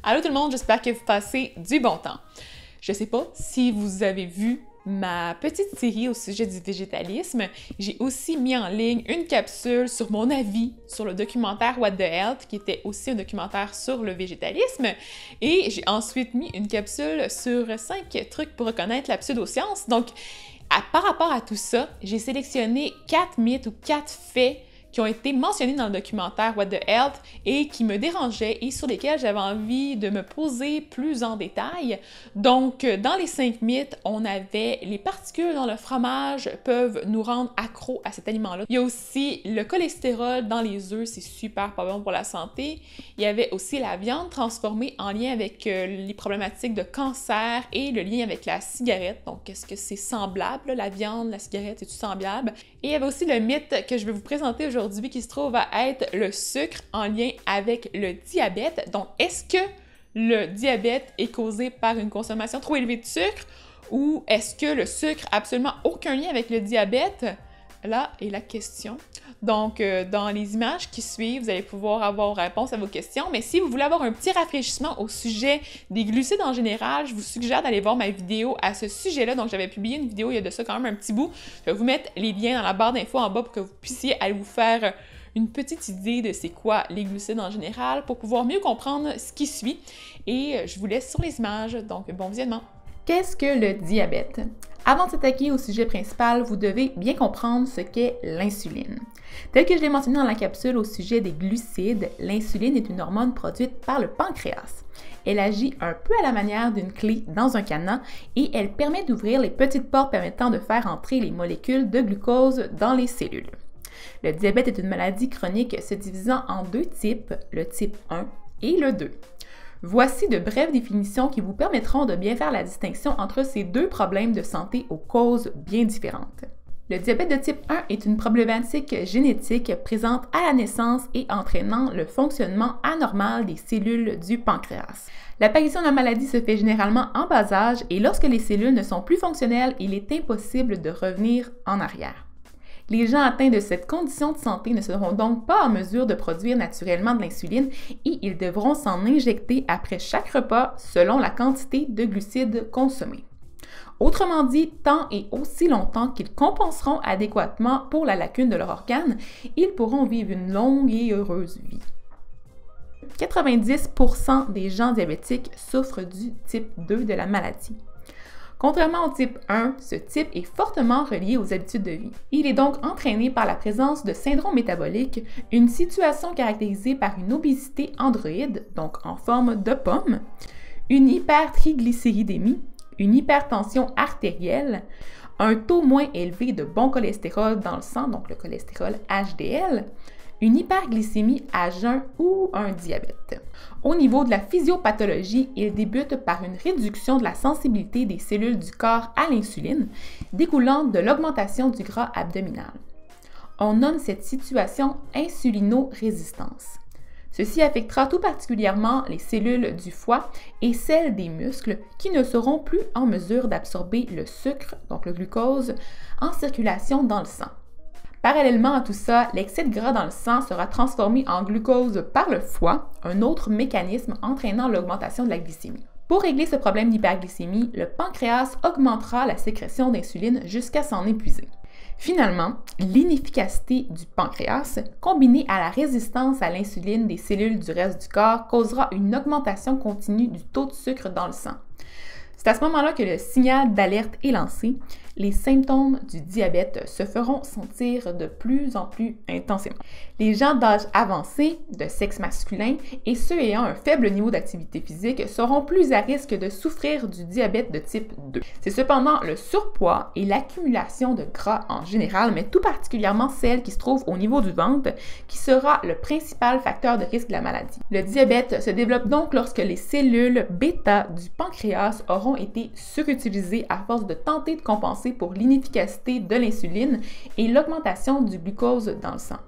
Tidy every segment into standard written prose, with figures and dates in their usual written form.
Allô tout le monde, j'espère que vous passez du bon temps. Je sais pas si vous avez vu ma petite série au sujet du végétalisme. J'ai aussi mis en ligne une capsule sur mon avis sur le documentaire What the Health, qui était aussi un documentaire sur le végétalisme. Et j'ai ensuite mis une capsule sur 5 trucs pour reconnaître la pseudoscience. Donc, par rapport à tout ça, j'ai sélectionné 4 mythes ou 4 faits qui ont été mentionnés dans le documentaire What the Health et qui me dérangeaient et sur lesquels j'avais envie de me poser plus en détail. Donc, dans les 5 mythes, on avait les particules dans le fromage peuvent nous rendre accros à cet aliment-là. Il y a aussi le cholestérol dans les œufs, c'est super pas bon pour la santé. Il y avait aussi la viande transformée en lien avec les problématiques de cancer et le lien avec la cigarette. Donc, est-ce que c'est semblable, la viande, la cigarette, est-tu semblable? Et il y avait aussi le mythe que je vais vous présenter aujourd'hui qui se trouve à être le sucre en lien avec le diabète. Donc, est-ce que le diabète est causé par une consommation trop élevée de sucre ou est-ce que le sucre n'a absolument aucun lien avec le diabète? Là est la question. Donc, dans les images qui suivent, vous allez pouvoir avoir réponse à vos questions. Mais si vous voulez avoir un petit rafraîchissement au sujet des glucides en général, je vous suggère d'aller voir ma vidéo à ce sujet-là. Donc, j'avais publié une vidéo il y a de ça quand même un petit bout. Je vais vous mettre les liens dans la barre d'infos en bas pour que vous puissiez aller vous faire une petite idée de c'est quoi les glucides en général pour pouvoir mieux comprendre ce qui suit. Et je vous laisse sur les images. Donc, bon visionnement. Qu'est-ce que le diabète? Avant de s'attaquer au sujet principal, vous devez bien comprendre ce qu'est l'insuline. Tel que je l'ai mentionné dans la capsule au sujet des glucides, l'insuline est une hormone produite par le pancréas. Elle agit un peu à la manière d'une clé dans un cadenas et elle permet d'ouvrir les petites portes permettant de faire entrer les molécules de glucose dans les cellules. Le diabète est une maladie chronique se divisant en 2 types, le type 1 et le 2. Voici de brèves définitions qui vous permettront de bien faire la distinction entre ces 2 problèmes de santé aux causes bien différentes. Le diabète de type 1 est une problématique génétique présente à la naissance et entraînant le fonctionnement anormal des cellules du pancréas. L'apparition de la maladie se fait généralement en bas âge et lorsque les cellules ne sont plus fonctionnelles, il est impossible de revenir en arrière. Les gens atteints de cette condition de santé ne seront donc pas en mesure de produire naturellement de l'insuline et ils devront s'en injecter après chaque repas selon la quantité de glucides consommés. Autrement dit, tant et aussi longtemps qu'ils compenseront adéquatement pour la lacune de leur organe, ils pourront vivre une longue et heureuse vie. 90% des gens diabétiques souffrent du type 2 de la maladie. Contrairement au type 1, ce type est fortement relié aux habitudes de vie. Il est donc entraîné par la présence de syndrome métabolique, une situation caractérisée par une obésité androïde, donc en forme de pomme, une hypertriglycéridémie, une hypertension artérielle, un taux moins élevé de bon cholestérol dans le sang, donc le cholestérol HDL, une hyperglycémie à jeun ou un diabète. Au niveau de la physiopathologie, il débute par une réduction de la sensibilité des cellules du corps à l'insuline, découlant de l'augmentation du gras abdominal. On nomme cette situation insulino-résistance. Ceci affectera tout particulièrement les cellules du foie et celles des muscles qui ne seront plus en mesure d'absorber le sucre, donc le glucose, en circulation dans le sang. Parallèlement à tout ça, l'excès de gras dans le sang sera transformé en glucose par le foie, un autre mécanisme entraînant l'augmentation de la glycémie. Pour régler ce problème d'hyperglycémie, le pancréas augmentera la sécrétion d'insuline jusqu'à s'en épuiser. Finalement, l'inefficacité du pancréas, combinée à la résistance à l'insuline des cellules du reste du corps, causera une augmentation continue du taux de sucre dans le sang. C'est à ce moment-là que le signal d'alerte est lancé. Les symptômes du diabète se feront sentir de plus en plus intensément. Les gens d'âge avancé, de sexe masculin et ceux ayant un faible niveau d'activité physique seront plus à risque de souffrir du diabète de type 2. C'est cependant le surpoids et l'accumulation de gras en général, mais tout particulièrement celle qui se trouve au niveau du ventre, qui sera le principal facteur de risque de la maladie. Le diabète se développe donc lorsque les cellules bêta du pancréas auront été surutilisées à force de tenter de compenser pour l'inefficacité de l'insuline et l'augmentation du glucose dans le sang.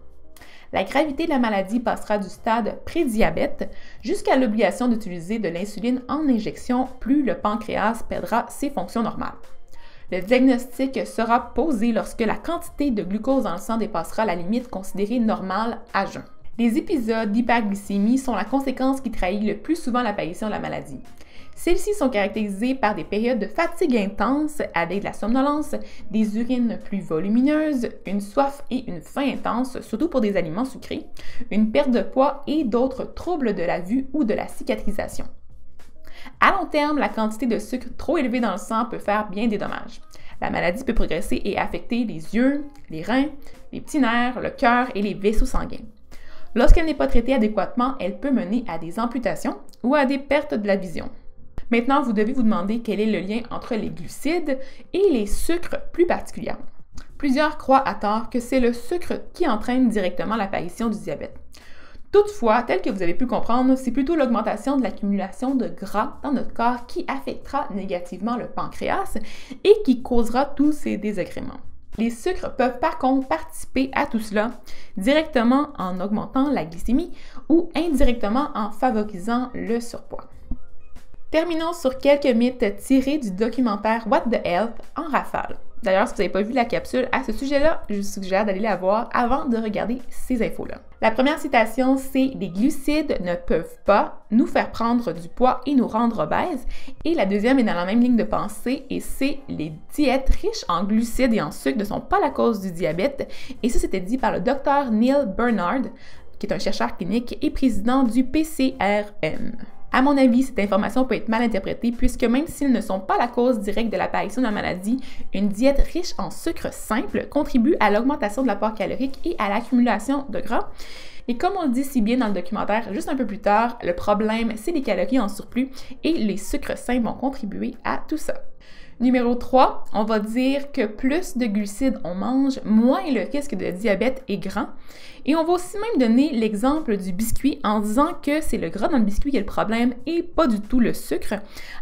La gravité de la maladie passera du stade prédiabète jusqu'à l'obligation d'utiliser de l'insuline en injection plus le pancréas perdra ses fonctions normales. Le diagnostic sera posé lorsque la quantité de glucose dans le sang dépassera la limite considérée normale à jeun. Les épisodes d'hyperglycémie sont la conséquence qui trahit le plus souvent l'apparition de la maladie. Celles-ci sont caractérisées par des périodes de fatigue intense avec de la somnolence, des urines plus volumineuses, une soif et une faim intense, surtout pour des aliments sucrés, une perte de poids et d'autres troubles de la vue ou de la cicatrisation. À long terme, la quantité de sucre trop élevée dans le sang peut faire bien des dommages. La maladie peut progresser et affecter les yeux, les reins, les petits nerfs, le cœur et les vaisseaux sanguins. Lorsqu'elle n'est pas traitée adéquatement, elle peut mener à des amputations ou à des pertes de la vision. Maintenant, vous devez vous demander quel est le lien entre les glucides et les sucres plus particulièrement. Plusieurs croient à tort que c'est le sucre qui entraîne directement l'apparition du diabète. Toutefois, tel que vous avez pu comprendre, c'est plutôt l'augmentation de l'accumulation de gras dans notre corps qui affectera négativement le pancréas et qui causera tous ces désagréments. Les sucres peuvent par contre participer à tout cela directement en augmentant la glycémie ou indirectement en favorisant le surpoids. Terminons sur quelques mythes tirés du documentaire What the Health en rafale. D'ailleurs, si vous n'avez pas vu la capsule à ce sujet-là, je vous suggère d'aller la voir avant de regarder ces infos-là. La première citation, c'est « Les glucides ne peuvent pas nous faire prendre du poids et nous rendre obèses ». Et la deuxième est dans la même ligne de pensée et c'est « Les diètes riches en glucides et en sucre ne sont pas la cause du diabète ». Et ça, c'était dit par le Dr Neil Bernard, qui est un chercheur clinique et président du PCRM. À mon avis, cette information peut être mal interprétée puisque même s'ils ne sont pas la cause directe de l'apparition de la maladie, une diète riche en sucre simple contribue à l'augmentation de l'apport calorique et à l'accumulation de gras. Et comme on le dit si bien dans le documentaire juste un peu plus tard, le problème, c'est les calories en surplus et les sucres simples vont contribuer à tout ça. Numéro 3, on va dire que plus de glucides on mange, moins le risque de diabète est grand. Et on va aussi même donner l'exemple du biscuit en disant que c'est le gras dans le biscuit qui est le problème et pas du tout le sucre.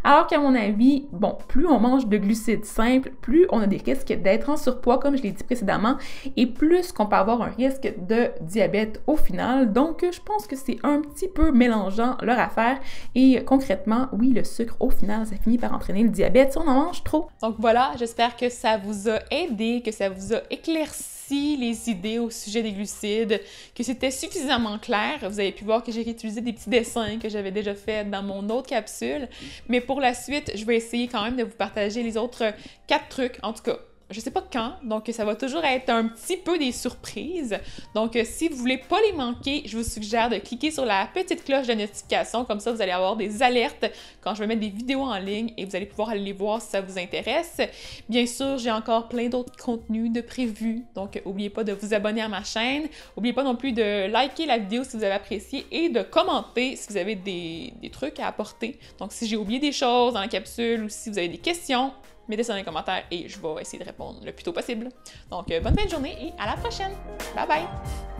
Alors qu'à mon avis, bon, plus on mange de glucides simples, plus on a des risques d'être en surpoids, comme je l'ai dit précédemment, et plus qu'on peut avoir un risque de diabète au final. Donc, je pense que c'est un petit peu mélangeant leur affaire. Et concrètement, oui, le sucre, au final, ça finit par entraîner le diabète si on en mange trop. Donc voilà, j'espère que ça vous a aidé, que ça vous a éclairci les idées au sujet des glucides, que c'était suffisamment clair. Vous avez pu voir que j'ai réutilisé des petits dessins que j'avais déjà fait dans mon autre capsule. Mais pour la suite, je vais essayer quand même de vous partager les autres 4 trucs, en tout cas. Je sais pas quand, donc ça va toujours être un petit peu des surprises. Donc, si vous voulez pas les manquer, je vous suggère de cliquer sur la petite cloche de notification. Comme ça, vous allez avoir des alertes quand je vais mettre des vidéos en ligne et vous allez pouvoir aller les voir si ça vous intéresse. Bien sûr, j'ai encore plein d'autres contenus de prévus. Donc, n'oubliez pas de vous abonner à ma chaîne. N'oubliez pas non plus de liker la vidéo si vous avez apprécié et de commenter si vous avez des trucs à apporter. Donc, si j'ai oublié des choses dans la capsule ou si vous avez des questions, mettez ça dans les commentaires et je vais essayer de répondre le plus tôt possible. Donc, bonne fin de journée et à la prochaine! Bye bye!